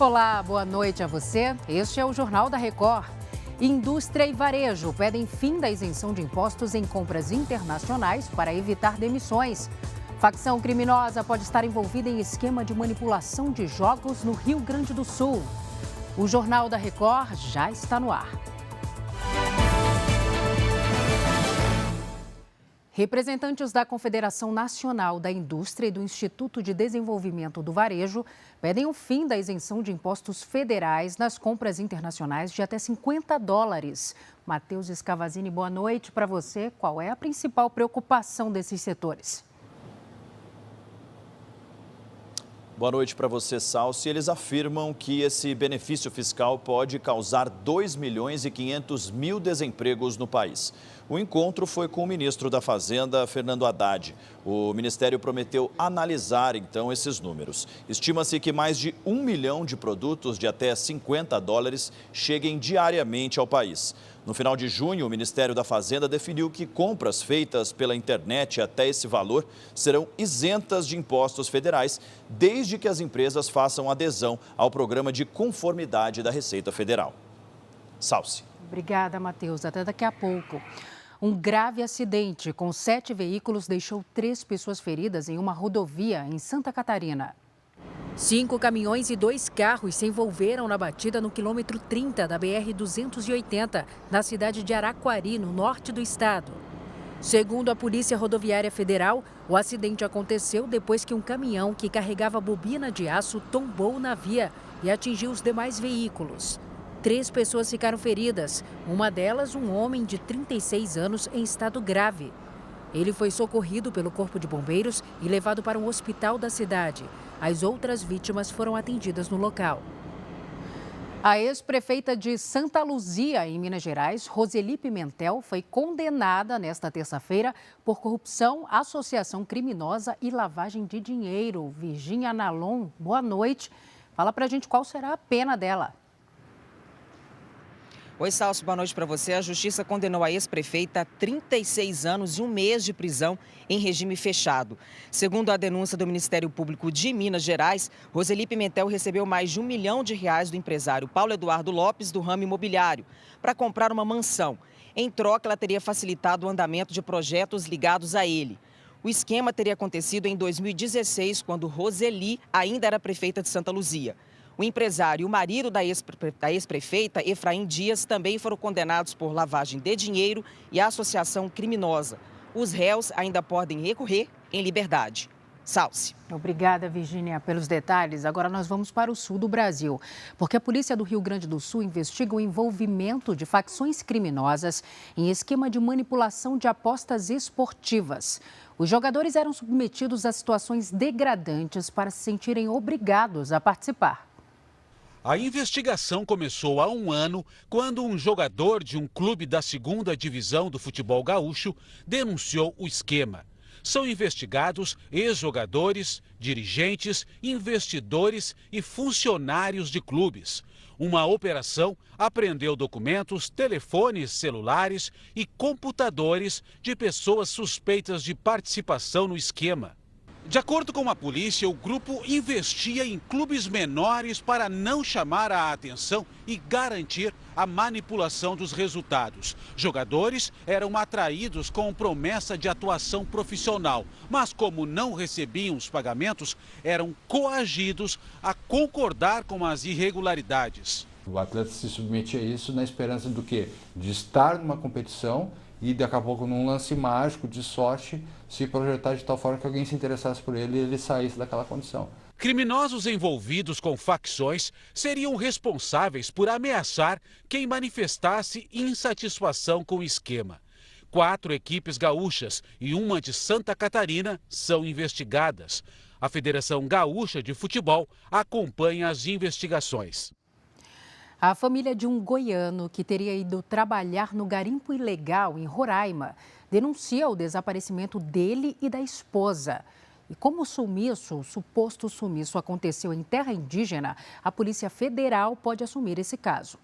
Olá, boa noite a você. Este é o Jornal da Record. Indústria e varejo pedem fim da isenção de impostos em compras internacionais para evitar demissões. Facção criminosa pode estar envolvida em esquema de manipulação de jogos no Rio Grande do Sul. O Jornal da Record já está no ar. Representantes da Confederação Nacional da Indústria e do Instituto de Desenvolvimento do Varejo pedem o fim da isenção de impostos federais nas compras internacionais de até $50. Matheus Escavazini, boa noite para você. Qual é a principal preocupação desses setores? Boa noite para você, Salsi. Eles afirmam que esse benefício fiscal pode causar 2.500.000 desempregos no país. O encontro foi com o ministro da Fazenda, Fernando Haddad. O ministério prometeu analisar, então, esses números. Estima-se que mais de 1 milhão de produtos de até $50 cheguem diariamente ao país. No final de junho, o Ministério da Fazenda definiu que compras feitas pela internet até esse valor serão isentas de impostos federais, desde que as empresas façam adesão ao programa de conformidade da Receita Federal. Salsi. Obrigada, Matheus. Até daqui a pouco. Um grave acidente com 7 veículos deixou 3 pessoas feridas em uma rodovia em Santa Catarina. 5 caminhões e 2 carros se envolveram na batida no quilômetro 30 da BR-280, na cidade de Araquari, no norte do estado. Segundo a Polícia Rodoviária Federal, o acidente aconteceu depois que um caminhão que carregava bobina de aço tombou na via e atingiu os demais veículos. 3 pessoas ficaram feridas, uma delas um homem de 36 anos em estado grave. Ele foi socorrido pelo Corpo de Bombeiros e levado para um hospital da cidade. As outras vítimas foram atendidas no local. A ex-prefeita de Santa Luzia, em Minas Gerais, Roseli Pimentel, foi condenada nesta terça-feira por corrupção, associação criminosa e lavagem de dinheiro. Virgínia Nalon, boa noite. Fala pra gente qual será a pena dela. Oi, Salso, boa noite para você. A Justiça condenou a ex-prefeita a 36 anos e 1 mês de prisão em regime fechado. Segundo a denúncia do Ministério Público de Minas Gerais, Roseli Pimentel recebeu mais de R$1 milhão do empresário Paulo Eduardo Lopes, do ramo imobiliário, para comprar uma mansão. Em troca, ela teria facilitado o andamento de projetos ligados a ele. O esquema teria acontecido em 2016, quando Roseli ainda era prefeita de Santa Luzia. O empresário e o marido da ex-prefeita, Efraim Dias, também foram condenados por lavagem de dinheiro e associação criminosa. Os réus ainda podem recorrer em liberdade. Salsi. Obrigada, Virgínia, pelos detalhes. Agora nós vamos para o sul do Brasil, porque a polícia do Rio Grande do Sul investiga o envolvimento de facções criminosas em esquema de manipulação de apostas esportivas. Os jogadores eram submetidos a situações degradantes para se sentirem obrigados a participar. A investigação começou há um ano, quando um jogador de um clube da 2ª divisão do futebol gaúcho denunciou o esquema. São investigados ex-jogadores, dirigentes, investidores e funcionários de clubes. Uma operação apreendeu documentos, telefones celulares e computadores de pessoas suspeitas de participação no esquema. De acordo com a polícia, o grupo investia em clubes menores para não chamar a atenção e garantir a manipulação dos resultados. Jogadores eram atraídos com promessa de atuação profissional, mas como não recebiam os pagamentos, eram coagidos a concordar com as irregularidades. O atleta se submetia a isso na esperança do quê? De estar numa competição e daqui a pouco, num lance mágico de sorte, se projetar de tal forma que alguém se interessasse por ele e ele saísse daquela condição. Criminosos envolvidos com facções seriam responsáveis por ameaçar quem manifestasse insatisfação com o esquema. 4 equipes gaúchas e uma de Santa Catarina são investigadas. A Federação Gaúcha de Futebol acompanha as investigações. A família de um goiano que teria ido trabalhar no garimpo ilegal em Roraima denuncia o desaparecimento dele e da esposa. E como o suposto sumiço aconteceu em terra indígena, a Polícia Federal pode assumir esse caso.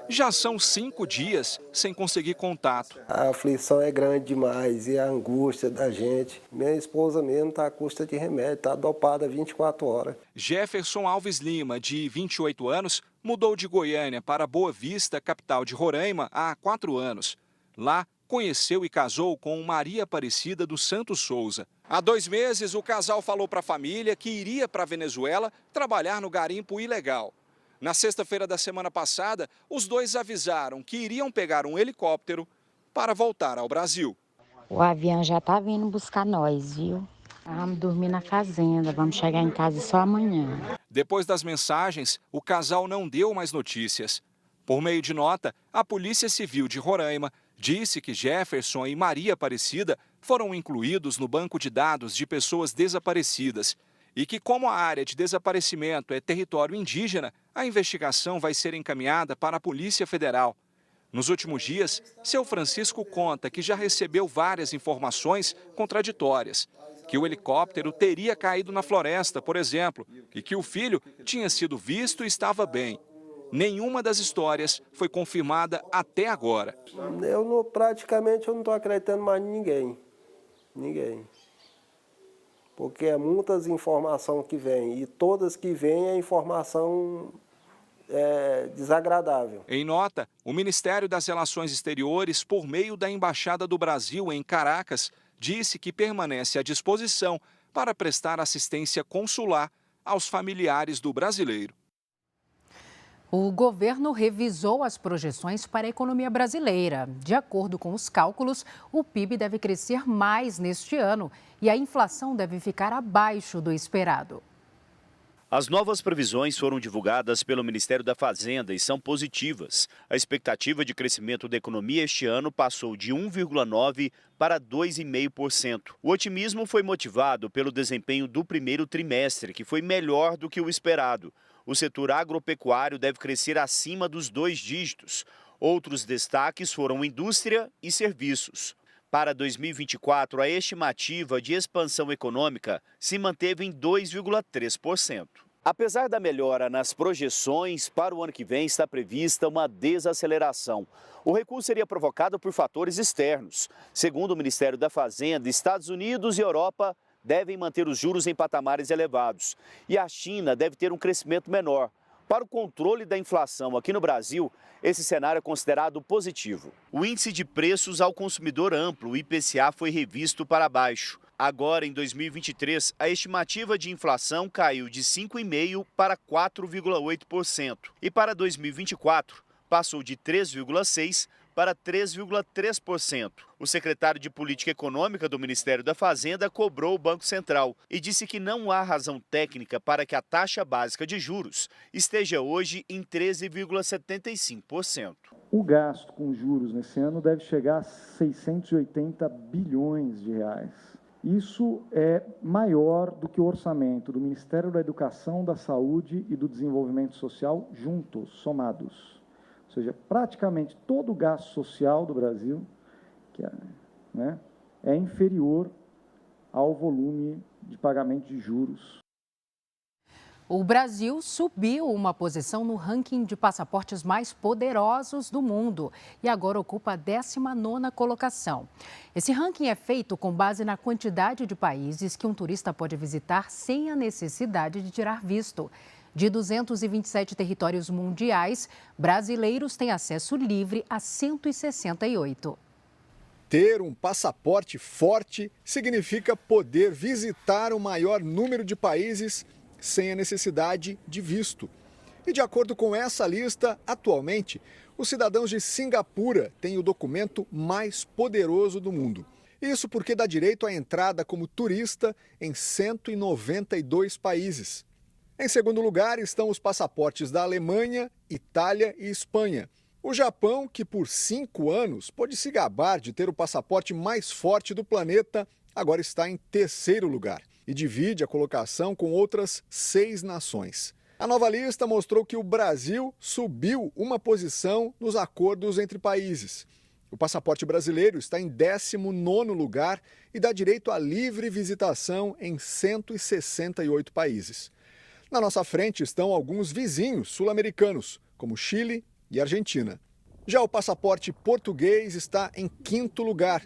Já são 5 dias sem conseguir contato. A aflição é grande demais e a angústia da gente. Minha esposa mesmo está à custa de remédio, está dopada 24 horas. Jefferson Alves Lima, de 28 anos, mudou de Goiânia para Boa Vista, capital de Roraima, há 4 anos. Lá, conheceu e casou com Maria Aparecida dos Santos Souza. Há 2 meses, o casal falou para a família que iria para a Venezuela trabalhar no garimpo ilegal. Na sexta-feira da semana passada, os dois avisaram que iriam pegar um helicóptero para voltar ao Brasil. O avião já está vindo buscar nós, viu? Vamos dormir na fazenda, vamos chegar em casa só amanhã. Depois das mensagens, o casal não deu mais notícias. Por meio de nota, a Polícia Civil de Roraima disse que Jefferson e Maria Aparecida foram incluídos no banco de dados de pessoas desaparecidas e que, como a área de desaparecimento é território indígena, a investigação vai ser encaminhada para a Polícia Federal. Nos últimos dias, seu Francisco conta que já recebeu várias informações contraditórias, que o helicóptero teria caído na floresta, por exemplo, e que o filho tinha sido visto e estava bem. Nenhuma das histórias foi confirmada até agora. Praticamente eu não estou acreditando mais em ninguém. Porque é muitas informações que vêm e todas que vêm é informação desagradável. Em nota, o Ministério das Relações Exteriores, por meio da Embaixada do Brasil em Caracas, disse que permanece à disposição para prestar assistência consular aos familiares do brasileiro. O governo revisou as projeções para a economia brasileira. De acordo com os cálculos, o PIB deve crescer mais neste ano e a inflação deve ficar abaixo do esperado. As novas previsões foram divulgadas pelo Ministério da Fazenda e são positivas. A expectativa de crescimento da economia este ano passou de 1,9% para 2,5%. O otimismo foi motivado pelo desempenho do primeiro trimestre, que foi melhor do que o esperado. O setor agropecuário deve crescer acima dos 2 dígitos. Outros destaques foram indústria e serviços. Para 2024, a estimativa de expansão econômica se manteve em 2,3%. Apesar da melhora nas projeções, para o ano que vem está prevista uma desaceleração. O recuo seria provocado por fatores externos. Segundo o Ministério da Fazenda, Estados Unidos e Europa devem manter os juros em patamares elevados. E a China deve ter um crescimento menor. Para o controle da inflação aqui no Brasil, esse cenário é considerado positivo. O índice de preços ao consumidor amplo, o IPCA, foi revisto para baixo. Agora, em 2023, a estimativa de inflação caiu de 5,5% para 4,8%. E para 2024, passou de 3,6% para 3,3%. O secretário de Política Econômica do Ministério da Fazenda cobrou o Banco Central e disse que não há razão técnica para que a taxa básica de juros esteja hoje em 13,75%. O gasto com juros nesse ano deve chegar a 680 bilhões de reais. Isso é maior do que o orçamento do Ministério da Educação, da Saúde e do Desenvolvimento Social juntos, somados. Ou seja, praticamente todo o gasto social do Brasil é inferior ao volume de pagamento de juros. O Brasil subiu uma posição no ranking de passaportes mais poderosos do mundo e agora ocupa a 19ª colocação. Esse ranking é feito com base na quantidade de países que um turista pode visitar sem a necessidade de tirar visto. De 227 territórios mundiais, brasileiros têm acesso livre a 168. Ter um passaporte forte significa poder visitar o maior número de países sem a necessidade de visto. E de acordo com essa lista, atualmente, os cidadãos de Singapura têm o documento mais poderoso do mundo. Isso porque dá direito à entrada como turista em 192 países. Em segundo lugar estão os passaportes da Alemanha, Itália e Espanha. O Japão, que por 5 anos pôde se gabar de ter o passaporte mais forte do planeta, agora está em terceiro lugar e divide a colocação com outras 6 nações. A nova lista mostrou que o Brasil subiu uma posição nos acordos entre países. O passaporte brasileiro está em 19º lugar e dá direito à livre visitação em 168 países. Na nossa frente estão alguns vizinhos sul-americanos, como Chile, e Argentina. Já o passaporte português está em 5º lugar.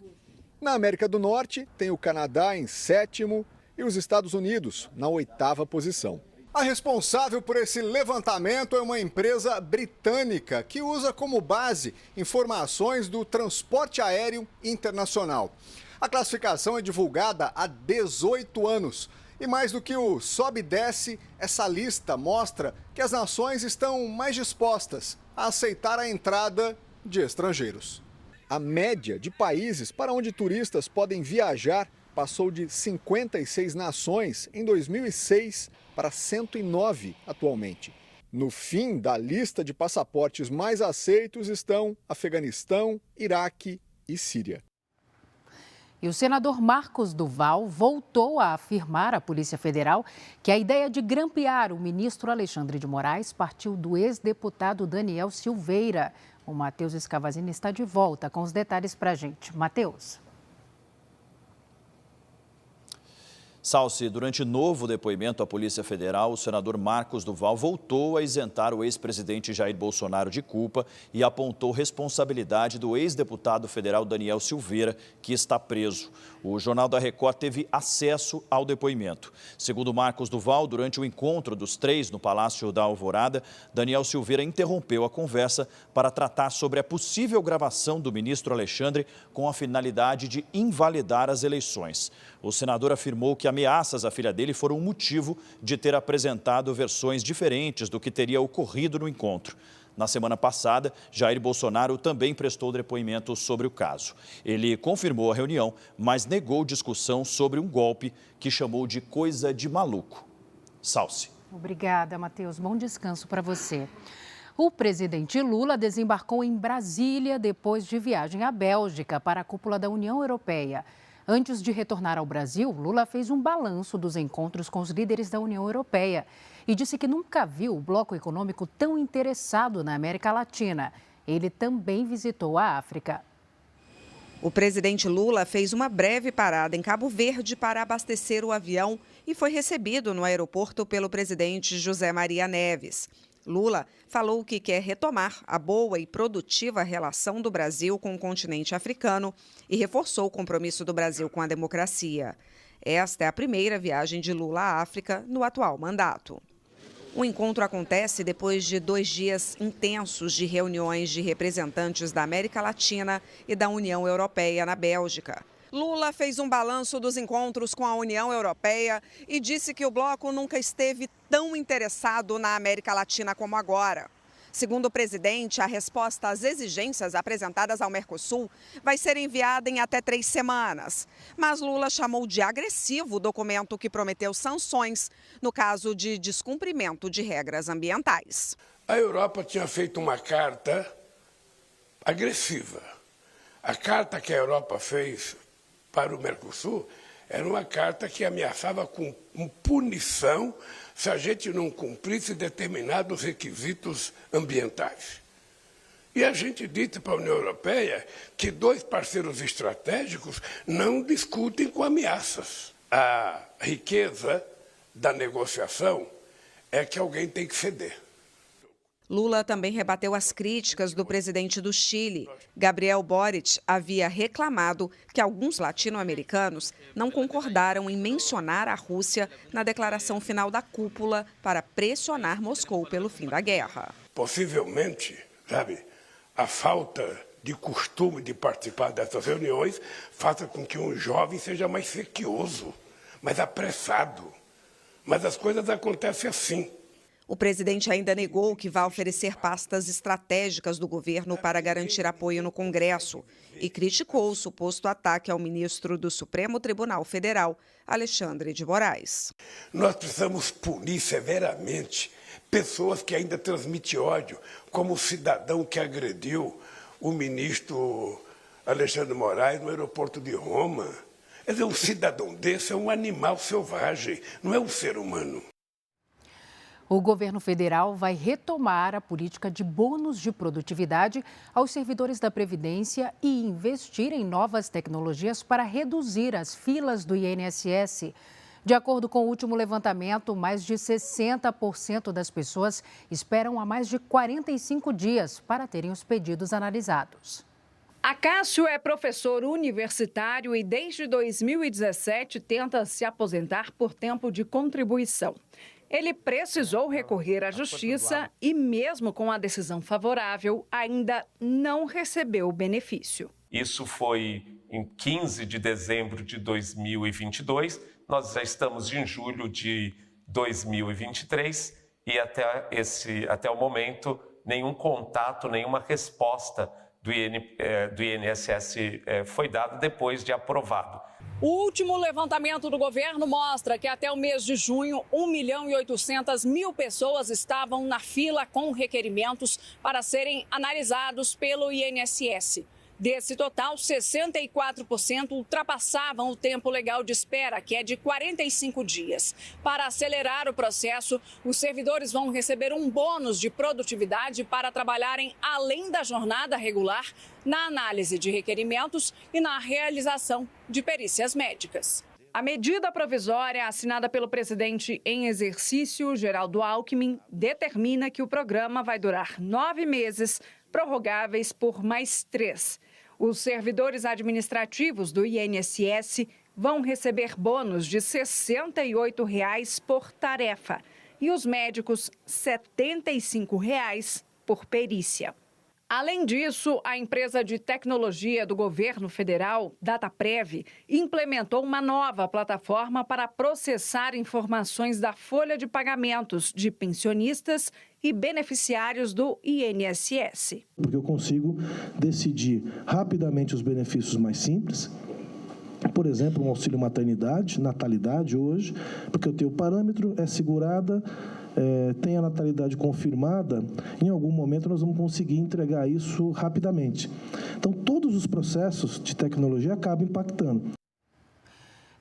Na América do Norte, tem o Canadá em 7º e os Estados Unidos na 8ª posição. A responsável por esse levantamento é uma empresa britânica que usa como base informações do transporte aéreo internacional. A classificação é divulgada há 18 anos. E mais do que o sobe e desce, essa lista mostra que as nações estão mais dispostas a aceitar a entrada de estrangeiros. A média de países para onde turistas podem viajar passou de 56 nações em 2006 para 109 atualmente. No fim da lista de passaportes mais aceitos estão Afeganistão, Iraque e Síria. E o senador Marcos Duval voltou a afirmar à Polícia Federal que a ideia de grampear o ministro Alexandre de Moraes partiu do ex-deputado Daniel Silveira. O Matheus Escavazini está de volta com os detalhes para a gente. Matheus. Salsi, durante novo depoimento à Polícia Federal, o senador Marcos Duval voltou a isentar o ex-presidente Jair Bolsonaro de culpa e apontou responsabilidade do ex-deputado federal Daniel Silveira, que está preso. O Jornal da Record teve acesso ao depoimento. Segundo Marcos Duval, durante o encontro dos três no Palácio da Alvorada, Daniel Silveira interrompeu a conversa para tratar sobre a possível gravação do ministro Alexandre com a finalidade de invalidar as eleições. O senador afirmou que ameaças à filha dele foram o motivo de ter apresentado versões diferentes do que teria ocorrido no encontro. Na semana passada, Jair Bolsonaro também prestou depoimento sobre o caso. Ele confirmou a reunião, mas negou discussão sobre um golpe que chamou de coisa de maluco. Salsi. Obrigada, Matheus. Bom descanso para você. O presidente Lula desembarcou em Brasília depois de viagem à Bélgica para a cúpula da União Europeia. Antes de retornar ao Brasil, Lula fez um balanço dos encontros com os líderes da União Europeia e disse que nunca viu o bloco econômico tão interessado na América Latina. Ele também visitou a África. O presidente Lula fez uma breve parada em Cabo Verde para abastecer o avião e foi recebido no aeroporto pelo presidente José Maria Neves. Lula falou que quer retomar a boa e produtiva relação do Brasil com o continente africano e reforçou o compromisso do Brasil com a democracia. Esta é a primeira viagem de Lula à África no atual mandato. O encontro acontece depois de 2 dias intensos de reuniões de representantes da América Latina e da União Europeia na Bélgica. Lula fez um balanço dos encontros com a União Europeia e disse que o bloco nunca esteve tão interessado na América Latina como agora. Segundo o presidente, a resposta às exigências apresentadas ao Mercosul vai ser enviada em até 3 semanas. Mas Lula chamou de agressivo o documento que prometeu sanções no caso de descumprimento de regras ambientais. A Europa tinha feito uma carta agressiva. A carta que a Europa fez para o Mercosul era uma carta que ameaçava com punição se a gente não cumprisse determinados requisitos ambientais. E a gente disse para a União Europeia que 2 parceiros estratégicos não discutem com ameaças. A riqueza da negociação é que alguém tem que ceder. Lula também rebateu as críticas do presidente do Chile. Gabriel Boric havia reclamado que alguns latino-americanos não concordaram em mencionar a Rússia na declaração final da cúpula para pressionar Moscou pelo fim da guerra. Possivelmente, a falta de costume de participar dessas reuniões faça com que um jovem seja mais sequioso, mais apressado. Mas as coisas acontecem assim. O presidente ainda negou que vai oferecer pastas estratégicas do governo para garantir apoio no Congresso e criticou o suposto ataque ao ministro do Supremo Tribunal Federal, Alexandre de Moraes. Nós precisamos punir severamente pessoas que ainda transmitem ódio, como o cidadão que agrediu o ministro Alexandre de Moraes no aeroporto de Roma. Quer dizer, um cidadão desse é um animal selvagem, não é um ser humano. O governo federal vai retomar a política de bônus de produtividade aos servidores da Previdência e investir em novas tecnologias para reduzir as filas do INSS. De acordo com o último levantamento, mais de 60% das pessoas esperam há mais de 45 dias para terem os pedidos analisados. Acácio é professor universitário e desde 2017 tenta se aposentar por tempo de contribuição. Ele precisou recorrer à justiça e, mesmo com a decisão favorável, ainda não recebeu o benefício. Isso foi em 15 de dezembro de 2022. Nós já estamos em julho de 2023 e até o momento nenhum contato, nenhuma resposta do INSS foi dado depois de aprovado. O último levantamento do governo mostra que até o mês de junho, 1.800.000 pessoas estavam na fila com requerimentos para serem analisados pelo INSS. Desse total, 64% ultrapassavam o tempo legal de espera, que é de 45 dias. Para acelerar o processo, os servidores vão receber um bônus de produtividade para trabalharem além da jornada regular na análise de requerimentos e na realização de perícias médicas. A medida provisória, assinada pelo presidente em exercício, Geraldo Alckmin, determina que o programa vai durar 9 meses, prorrogáveis por mais 3. Os servidores administrativos do INSS vão receber bônus de R$ 68,00 por tarefa e os médicos R$ 75,00 por perícia. Além disso, a empresa de tecnologia do governo federal, Dataprev, implementou uma nova plataforma para processar informações da folha de pagamentos de pensionistas e beneficiários do INSS. Porque eu consigo decidir rapidamente os benefícios mais simples. Por exemplo, um auxílio maternidade, natalidade hoje, porque eu tenho o parâmetro, é segurada, tem a natalidade confirmada, em algum momento nós vamos conseguir entregar isso rapidamente. Então, todos os processos de tecnologia acabam impactando.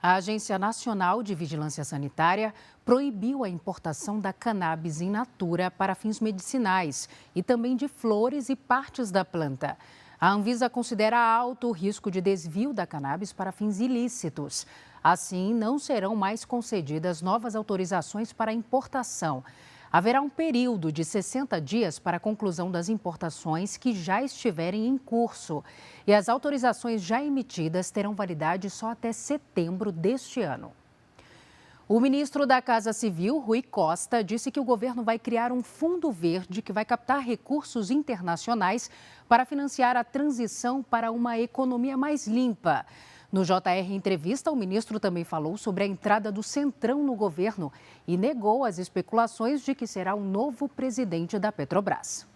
A Agência Nacional de Vigilância Sanitária proibiu a importação da cannabis in natura para fins medicinais e também de flores e partes da planta. A Anvisa considera alto o risco de desvio da cannabis para fins ilícitos. Assim, não serão mais concedidas novas autorizações para importação. Haverá um período de 60 dias para a conclusão das importações que já estiverem em curso. E as autorizações já emitidas terão validade só até setembro deste ano. O ministro da Casa Civil, Rui Costa, disse que o governo vai criar um fundo verde que vai captar recursos internacionais para financiar a transição para uma economia mais limpa. No JR Entrevista, o ministro também falou sobre a entrada do Centrão no governo e negou as especulações de que será o novo presidente da Petrobras.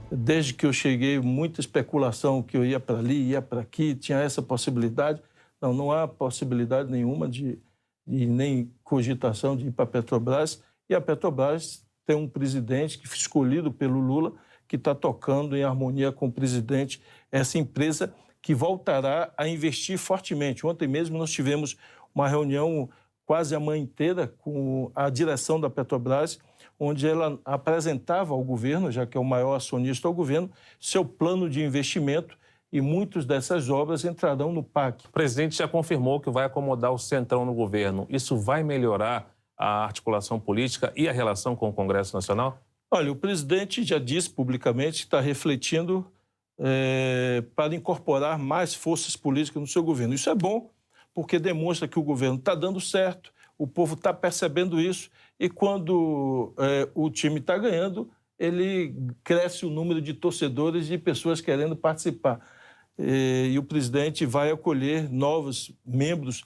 Desde que eu cheguei, muita especulação que eu ia para ali, ia para aqui, tinha essa possibilidade. Não há possibilidade nenhuma de nem cogitação de ir para a Petrobras. E a Petrobras tem um presidente que foi escolhido pelo Lula, que está tocando em harmonia com o presidente essa empresa que voltará a investir fortemente. Ontem mesmo nós tivemos uma reunião quase a manhã inteira com a direção da Petrobras, onde ela apresentava ao governo, já que é o maior acionista ao governo, seu plano de investimento e muitas dessas obras entrarão no PAC. O presidente já confirmou que vai acomodar o Centrão no governo. Isso vai melhorar a articulação política e a relação com o Congresso Nacional? Olha, o presidente já disse publicamente que está refletindo para incorporar mais forças políticas no seu governo. Isso é bom, porque demonstra que o governo está dando certo, o povo está percebendo isso, e quando o time está ganhando, ele cresce o número de torcedores e de pessoas querendo participar. E o presidente vai acolher novos membros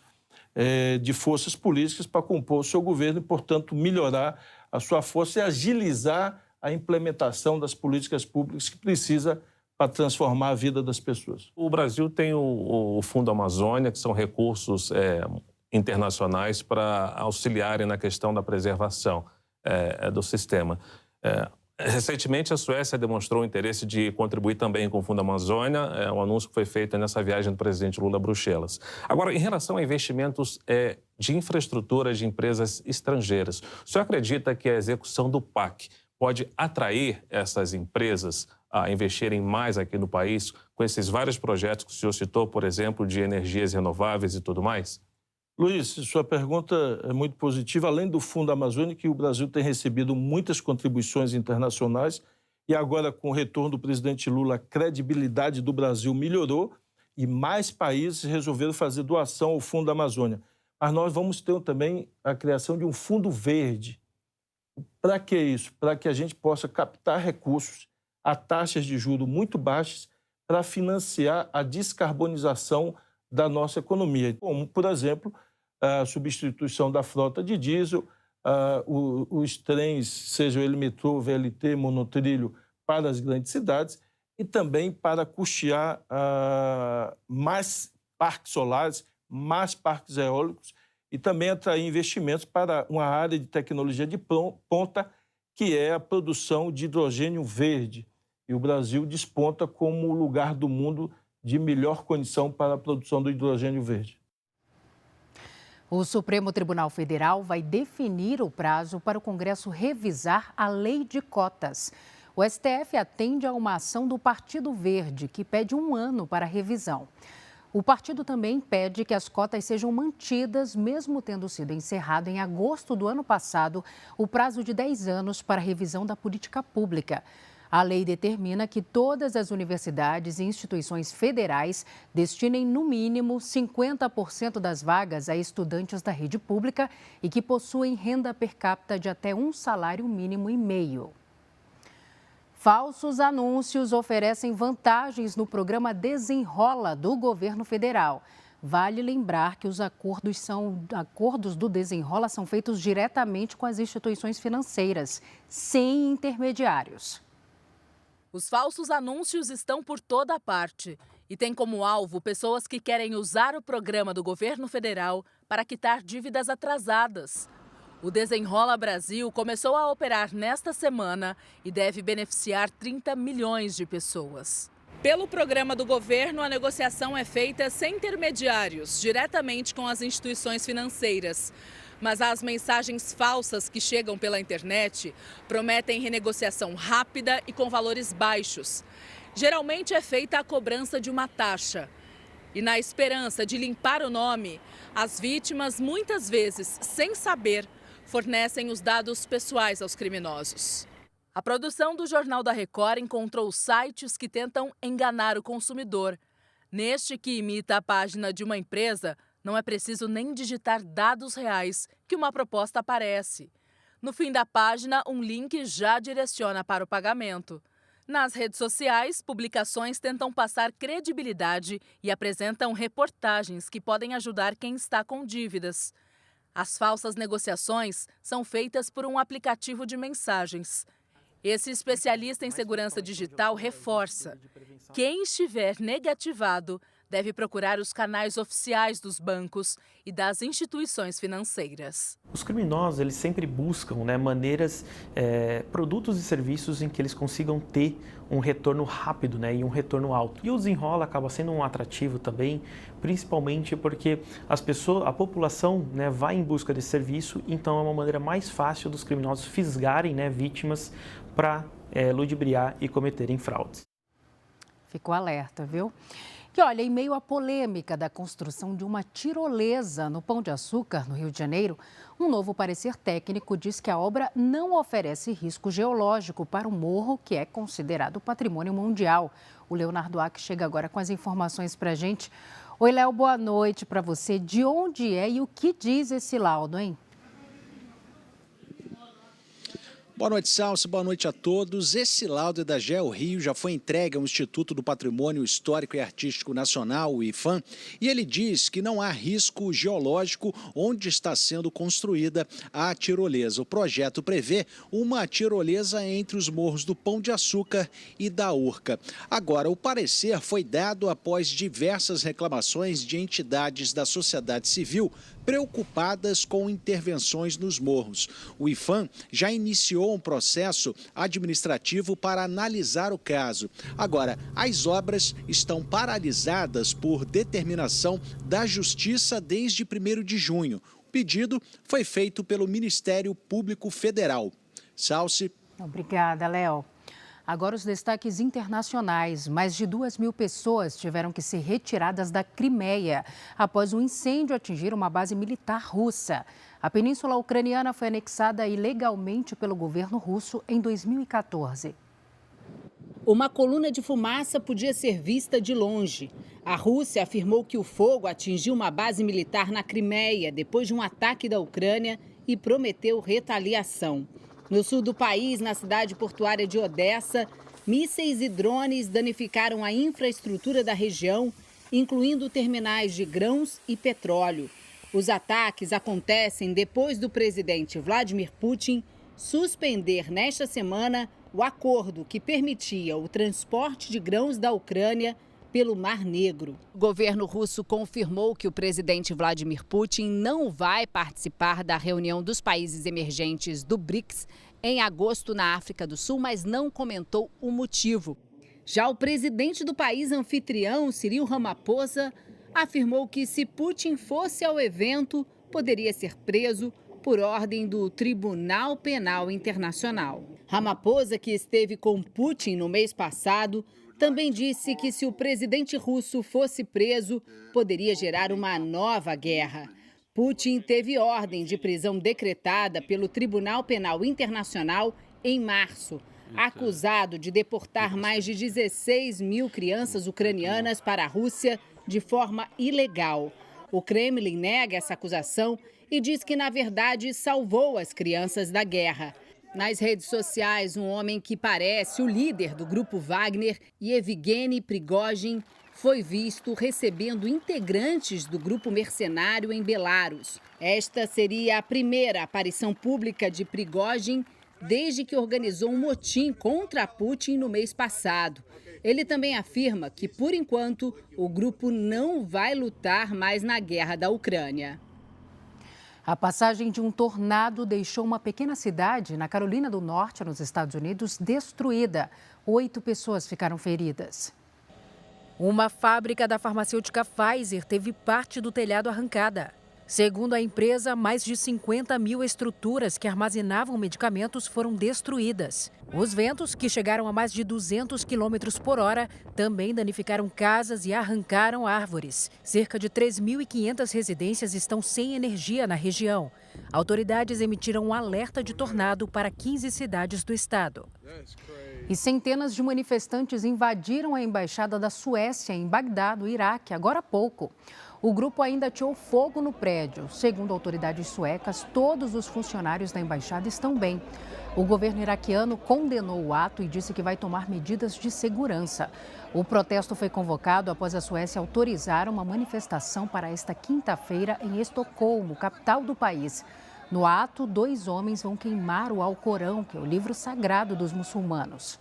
de forças políticas para compor o seu governo e, portanto, melhorar a sua força e agilizar a implementação das políticas públicas que precisa para transformar a vida das pessoas. O Brasil tem o Fundo Amazônia, que são recursos internacionais para auxiliarem na questão da preservação do sistema. Recentemente, a Suécia demonstrou o interesse de contribuir também com o Fundo Amazônia, um anúncio que foi feito nessa viagem do presidente Lula a Bruxelas. Agora, em relação a investimentos de infraestrutura de empresas estrangeiras, o senhor acredita que a execução do PAC pode atrair essas empresas a investirem mais aqui no país, com esses vários projetos que o senhor citou, por exemplo, de energias renováveis e tudo mais? Luiz, sua pergunta é muito positiva. Além do Fundo Amazônico, o Brasil tem recebido muitas contribuições internacionais e agora, com o retorno do presidente Lula, a credibilidade do Brasil melhorou e mais países resolveram fazer doação ao Fundo Amazônia. Mas nós vamos ter também a criação de um fundo verde. Para que isso? Para que a gente possa captar recursos a taxas de juros muito baixas para financiar a descarbonização da nossa economia. Como, por exemplo, a substituição da frota de diesel, os trens, seja ele metrô, VLT, monotrilho, para as grandes cidades e também para custear mais parques solares, mais parques eólicos e também atrair investimentos para uma área de tecnologia de ponta, que é a produção de hidrogênio verde. E o Brasil desponta como o lugar do mundo de melhor condição para a produção do hidrogênio verde. O Supremo Tribunal Federal vai definir o prazo para o Congresso revisar a lei de cotas. O STF atende a uma ação do Partido Verde, que pede 1 ano para a revisão. O partido também pede que as cotas sejam mantidas, mesmo tendo sido encerrado em agosto do ano passado o prazo de 10 anos para a revisão da política pública. A lei determina que todas as universidades e instituições federais destinem, no mínimo, 50% das vagas a estudantes da rede pública e que possuem renda per capita de até 1,5 salário mínimo. Falsos anúncios oferecem vantagens no programa Desenrola do governo federal. Vale lembrar que os acordos do Desenrola são feitos diretamente com as instituições financeiras, sem intermediários. Os falsos anúncios estão por toda parte e têm como alvo pessoas que querem usar o programa do governo federal para quitar dívidas atrasadas. O Desenrola Brasil começou a operar nesta semana e deve beneficiar 30 milhões de pessoas. Pelo programa do governo, a negociação é feita sem intermediários, diretamente com as instituições financeiras. Mas as mensagens falsas que chegam pela internet prometem renegociação rápida e com valores baixos. Geralmente é feita a cobrança de uma taxa. E na esperança de limpar o nome, as vítimas, muitas vezes sem saber, fornecem os dados pessoais aos criminosos. A produção do Jornal da Record encontrou sites que tentam enganar o consumidor. Neste, que imita a página de uma empresa, não é preciso nem digitar dados reais que uma proposta aparece. No fim da página, um link já direciona para o pagamento. Nas redes sociais, publicações tentam passar credibilidade e apresentam reportagens que podem ajudar quem está com dívidas. As falsas negociações são feitas por um aplicativo de mensagens. Esse especialista em segurança digital reforça: quem estiver negativado deve procurar os canais oficiais dos bancos e das instituições financeiras. Os criminosos, eles sempre buscam maneiras, produtos e serviços em que eles consigam ter um retorno rápido e um retorno alto. E o Desenrola acaba sendo um atrativo também, principalmente porque a população vai em busca desse serviço, então é uma maneira mais fácil dos criminosos fisgarem vítimas para ludibriar e cometerem fraudes. Ficou alerta, viu? E olha, em meio à polêmica da construção de uma tirolesa no Pão de Açúcar, no Rio de Janeiro, um novo parecer técnico diz que a obra não oferece risco geológico para o morro, que é considerado patrimônio mundial. O Leonardo Ack chega agora com as informações para a gente. Oi, Léo, boa noite para você. De onde é e o que diz esse laudo, hein? Boa noite, Salso. Boa noite a todos. Esse laudo da GeoRio já foi entregue ao Instituto do Patrimônio Histórico e Artístico Nacional, o IPHAN, e ele diz que não há risco geológico onde está sendo construída a tirolesa. O projeto prevê uma tirolesa entre os morros do Pão de Açúcar e da Urca. Agora, o parecer foi dado após diversas reclamações de entidades da sociedade civil preocupadas com intervenções nos morros. O IPHAN já iniciou um processo administrativo para analisar o caso. Agora, as obras estão paralisadas por determinação da Justiça desde 1º de junho. O pedido foi feito pelo Ministério Público Federal. Salce. Obrigada, Léo. Agora os destaques internacionais. Mais de 2.000 pessoas tiveram que ser retiradas da Crimeia após um incêndio atingir uma base militar russa. A península ucraniana foi anexada ilegalmente pelo governo russo em 2014. Uma coluna de fumaça podia ser vista de longe. A Rússia afirmou que o fogo atingiu uma base militar na Crimeia depois de um ataque da Ucrânia e prometeu retaliação. No sul do país, na cidade portuária de Odessa, mísseis e drones danificaram a infraestrutura da região, incluindo terminais de grãos e petróleo. Os ataques acontecem depois do presidente Vladimir Putin suspender nesta semana o acordo que permitia o transporte de grãos da Ucrânia pelo Mar Negro. O governo russo confirmou que o presidente Vladimir Putin não vai participar da reunião dos países emergentes do BRICS em agosto na África do Sul, mas não comentou o motivo. Já o presidente do país anfitrião, Cyril Ramaphosa, afirmou que se Putin fosse ao evento, poderia ser preso por ordem do Tribunal Penal Internacional. Ramaphosa, que esteve com Putin no mês passado, também disse que se o presidente russo fosse preso, poderia gerar uma nova guerra. Putin teve ordem de prisão decretada pelo Tribunal Penal Internacional em março, acusado de deportar mais de 16 mil crianças ucranianas para a Rússia de forma ilegal. O Kremlin nega essa acusação e diz que, na verdade, salvou as crianças da guerra. Nas redes sociais, um homem que parece o líder do grupo Wagner, Yevgeny Prigozhin, foi visto recebendo integrantes do grupo mercenário em Belarus. Esta seria a primeira aparição pública de Prigozhin desde que organizou um motim contra Putin no mês passado. Ele também afirma que, por enquanto, o grupo não vai lutar mais na guerra da Ucrânia. A passagem de um tornado deixou uma pequena cidade na Carolina do Norte, nos Estados Unidos, destruída. 8 pessoas ficaram feridas. Uma fábrica da farmacêutica Pfizer teve parte do telhado arrancada. Segundo a empresa, mais de 50 mil estruturas que armazenavam medicamentos foram destruídas. Os ventos, que chegaram a mais de 200 km por hora, também danificaram casas e arrancaram árvores. Cerca de 3.500 residências estão sem energia na região. Autoridades emitiram um alerta de tornado para 15 cidades do estado. E centenas de manifestantes invadiram a embaixada da Suécia em Bagdá, no Iraque, agora há pouco. O grupo ainda ateou fogo no prédio. Segundo autoridades suecas, todos os funcionários da embaixada estão bem. O governo iraquiano condenou o ato e disse que vai tomar medidas de segurança. O protesto foi convocado após a Suécia autorizar uma manifestação para esta quinta-feira em Estocolmo, capital do país. No ato, 2 homens vão queimar o Alcorão, que é o livro sagrado dos muçulmanos.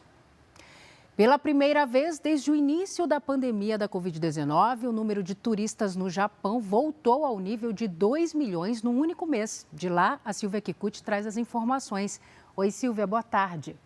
Pela primeira vez desde o início da pandemia da Covid-19, o número de turistas no Japão voltou ao nível de 2 milhões num único mês. De lá, a Silvia Kikuchi traz as informações. Oi, Silvia, boa tarde.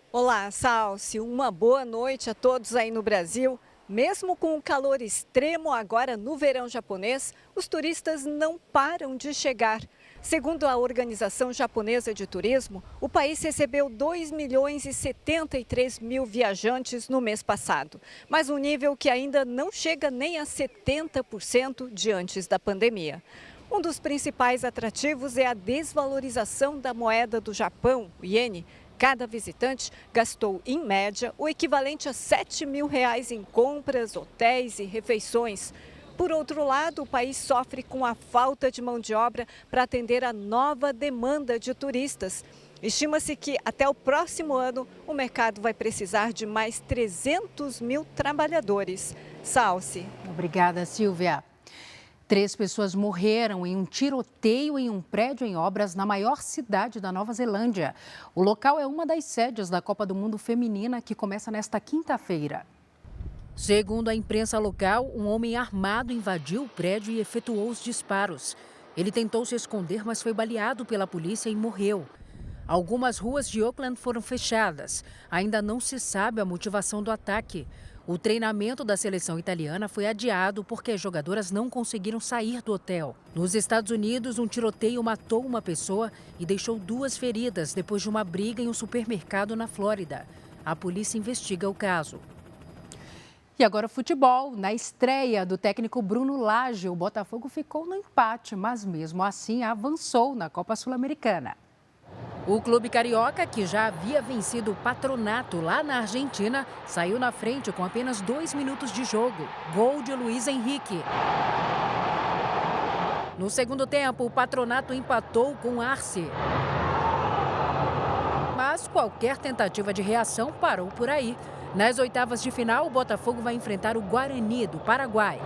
Olá, Salsi. Uma boa noite a todos aí no Brasil. Mesmo com o calor extremo agora no verão japonês, os turistas não param de chegar. Segundo a Organização Japonesa de Turismo, o país recebeu 2 milhões e 73 mil viajantes no mês passado, mas um nível que ainda não chega nem a 70% de antes da pandemia. Um dos principais atrativos é a desvalorização da moeda do Japão, o iene. Cada visitante gastou, em média, o equivalente a R$7 mil em compras, hotéis e refeições. Por outro lado, o país sofre com a falta de mão de obra para atender a nova demanda de turistas. Estima-se que até o próximo ano o mercado vai precisar de mais 300 mil trabalhadores. Salsi. Obrigada, Silvia. 3 pessoas morreram em um tiroteio em um prédio em obras na maior cidade da Nova Zelândia. O local é uma das sedes da Copa do Mundo Feminina, que começa nesta quinta-feira. Segundo a imprensa local, um homem armado invadiu o prédio e efetuou os disparos. Ele tentou se esconder, mas foi baleado pela polícia e morreu. Algumas ruas de Auckland foram fechadas. Ainda não se sabe a motivação do ataque. O treinamento da seleção italiana foi adiado porque as jogadoras não conseguiram sair do hotel. Nos Estados Unidos, um tiroteio matou uma pessoa e deixou 2 feridas depois de uma briga em um supermercado na Flórida. A polícia investiga o caso. E agora futebol. Na estreia do técnico Bruno Lage, o Botafogo ficou no empate, mas mesmo assim avançou na Copa Sul-Americana. O clube carioca, que já havia vencido o Patronato lá na Argentina, saiu na frente com apenas 2 minutos de jogo. Gol de Luiz Henrique. No segundo tempo, o Patronato empatou com o Arce. Mas qualquer tentativa de reação parou por aí. Nas oitavas de final, o Botafogo vai enfrentar o Guarani do Paraguai.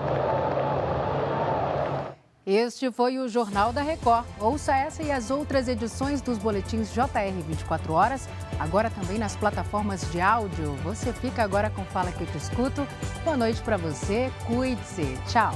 Este foi o Jornal da Record. Ouça essa e as outras edições dos boletins JR 24 horas, agora também nas plataformas de áudio. Você fica agora com Fala Que Eu Te Escuto. Boa noite para você, cuide-se. Tchau.